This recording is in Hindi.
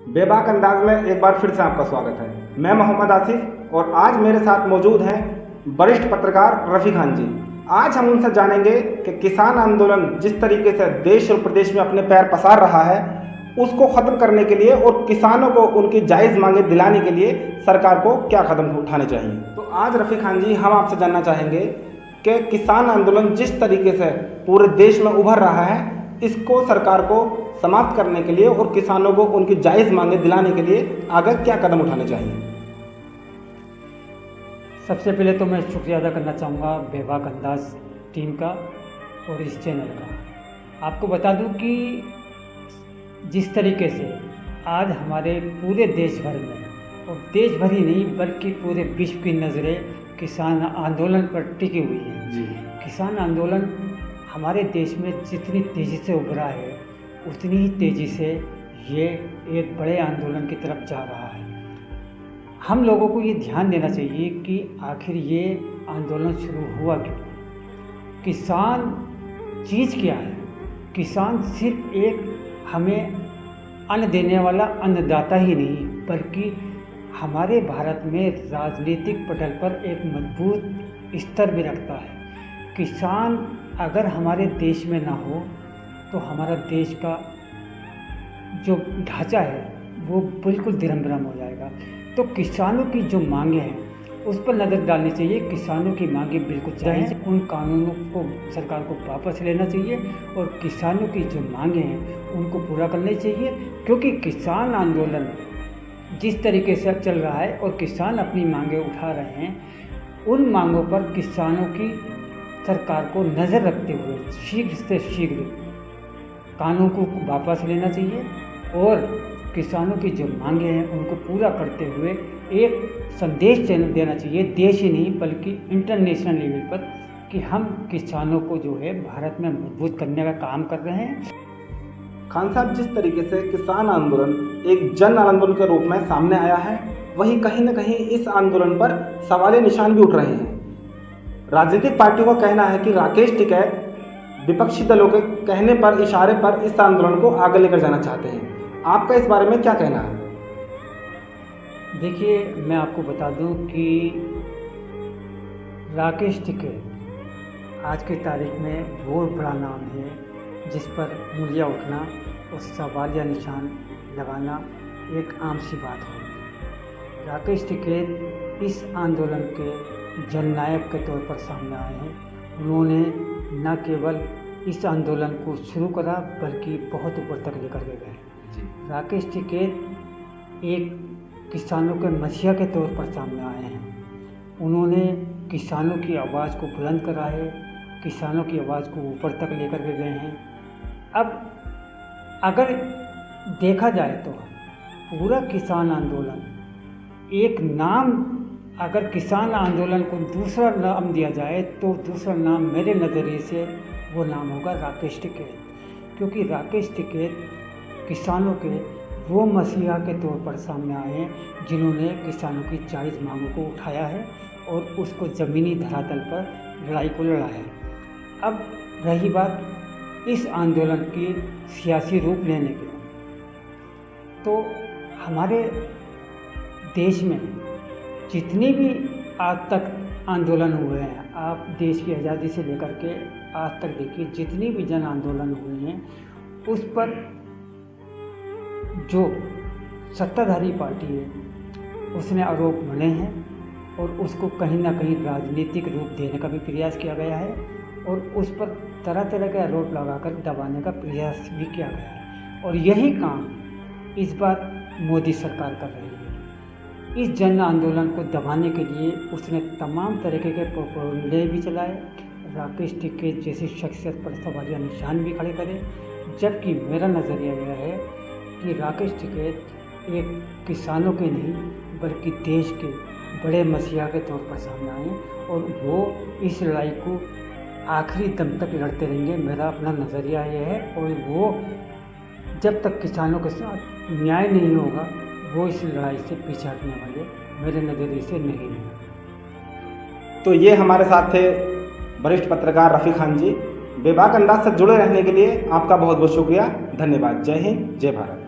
बेबाक अंदाज में एक बार फिर से आपका स्वागत है। मैं मोहम्मद आसिफ और आज मेरे साथ मौजूद हैं वरिष्ठ पत्रकार रफ़ी खान जी। आज हम उनसे जानेंगे कि किसान आंदोलन जिस तरीके से देश और प्रदेश में अपने पैर पसार रहा है उसको ख़त्म करने के लिए और किसानों को उनकी जायज़ मांगे दिलाने के लिए सरकार को क्या कदम उठाने चाहिए। तो आज रफ़ी खान जी हम आपसे जानना चाहेंगे कि किसान आंदोलन जिस तरीके से पूरे देश में उभर रहा है इसको सरकार को समाप्त करने के लिए और किसानों को उनकी जायज़ मांगे दिलाने के लिए आगे क्या कदम उठाने चाहिए। सबसे पहले तो मैं शुक्रिया अदा करना चाहूँगा बेबाक अंदाज टीम का और इस चैनल का। आपको बता दूं कि जिस तरीके से आज हमारे पूरे देश भर में और देश भर ही नहीं बल्कि पूरे विश्व की नज़रें किसान आंदोलन पर टिकी हुई है जी। किसान आंदोलन हमारे देश में जितनी तेज़ी से उभरा है उतनी ही तेज़ी से ये एक बड़े आंदोलन की तरफ जा रहा है। हम लोगों को ये ध्यान देना चाहिए कि आखिर ये आंदोलन शुरू हुआ क्यों। किसान चीज़ क्या है? किसान सिर्फ एक हमें अन्न देने वाला अन्नदाता ही नहीं बल्कि हमारे भारत में राजनीतिक पटल पर एक मजबूत स्तर भी रखता है। किसान अगर हमारे देश में ना हो तो हमारा देश का जो ढांचा है वो बिल्कुल दिरम-बरम हो जाएगा। तो किसानों की जो मांगे हैं उस पर नज़र डालनी चाहिए। किसानों की मांगे बिल्कुल जायज़, उन कानूनों को सरकार को वापस लेना चाहिए और किसानों की जो मांगे हैं उनको पूरा करना चाहिए, क्योंकि किसान आंदोलन जिस तरीके से अब चल रहा है और किसान अपनी मांगे उठा रहे हैं उन मांगों पर किसानों की सरकार को नज़र रखते हुए शीघ्र से शीघ्र कानून को वापस लेना चाहिए और किसानों की जो मांगे हैं उनको पूरा करते हुए एक संदेश देना चाहिए, देश ही नहीं बल्कि इंटरनेशनल लेवल पर, कि हम किसानों को जो है भारत में मजबूत करने का काम कर रहे हैं। खान साहब, जिस तरीके से किसान आंदोलन एक जन आंदोलन के रूप में सामने आया है वहीं कहीं न कहीं इस आंदोलन पर सवालिया निशान भी उठ रहे हैं। राजनीतिक पार्टियों का कहना है कि राकेश टिकैत विपक्षी दलों के कहने पर, इशारे पर इस आंदोलन को आगे लेकर जाना चाहते हैं। आपका इस बारे में क्या कहना है? देखिए, मैं आपको बता दूं कि राकेश टिकैत आज की तारीख में बहुत बड़ा नाम है जिस पर उंगलियां उठना और सवालिया निशान लगाना एक आम सी बात है। राकेश टिकैत इस आंदोलन के जननायक के तौर पर सामने आए हैं। उन्होंने न केवल इस आंदोलन को शुरू करा बल्कि बहुत ऊपर तक लेकर के गए। राकेश टिकैत एक किसानों के मसीहा के तौर पर सामने आए हैं। उन्होंने किसानों की आवाज़ को बुलंद करा है, किसानों की आवाज़ को ऊपर तक लेकर के गए हैं। अब अगर देखा जाए तो पूरा किसान आंदोलन एक नाम, अगर किसान आंदोलन को दूसरा नाम दिया जाए तो दूसरा नाम मेरे नज़रिए से वो नाम होगा राकेश टिकैत, क्योंकि राकेश टिकैत किसानों के वो मसीहा के तौर पर सामने आए हैं जिन्होंने किसानों की जायज़ मांगों को उठाया है और उसको ज़मीनी धरातल पर लड़ाई को लड़ा है। अब रही बात इस आंदोलन की सियासी रूप लेने की, तो हमारे देश में जितने भी आज तक आंदोलन हुए हैं, आप देश की आज़ादी से लेकर के आज तक देखिए, जितने भी जन आंदोलन हुए हैं उस पर जो सत्ताधारी पार्टी है उसने आरोप बने हैं और उसको कहीं ना कहीं राजनीतिक रूप देने का भी प्रयास किया गया है और उस पर तरह तरह के आरोप लगाकर दबाने का प्रयास भी किया गया है। और यही काम इस बार मोदी सरकार कर रही है। इस जन आंदोलन को दबाने के लिए उसने तमाम तरीके के प्रोपेगेंडे भी चलाए, राकेश टिकैत जैसी शख्सियत पर सवालिया निशान भी खड़े करे, जबकि मेरा नज़रिया यह है कि राकेश टिकैत एक किसानों के नहीं बल्कि देश के बड़े मसीहा के तौर पर सामने आए और वो इस लड़ाई को आखिरी दम तक लड़ते रहेंगे। मेरा अपना नज़रिया यह है और वो जब तक किसानों के साथ न्याय नहीं होगा वो इस लड़ाई से पीछे हटने वाले मेरे नज़रिए से नहीं है। तो ये हमारे साथ थे वरिष्ठ पत्रकार रफ़ी खान जी। बेबाक अंदाज से जुड़े रहने के लिए आपका बहुत बहुत शुक्रिया। धन्यवाद। जय हिंद, जय भारत।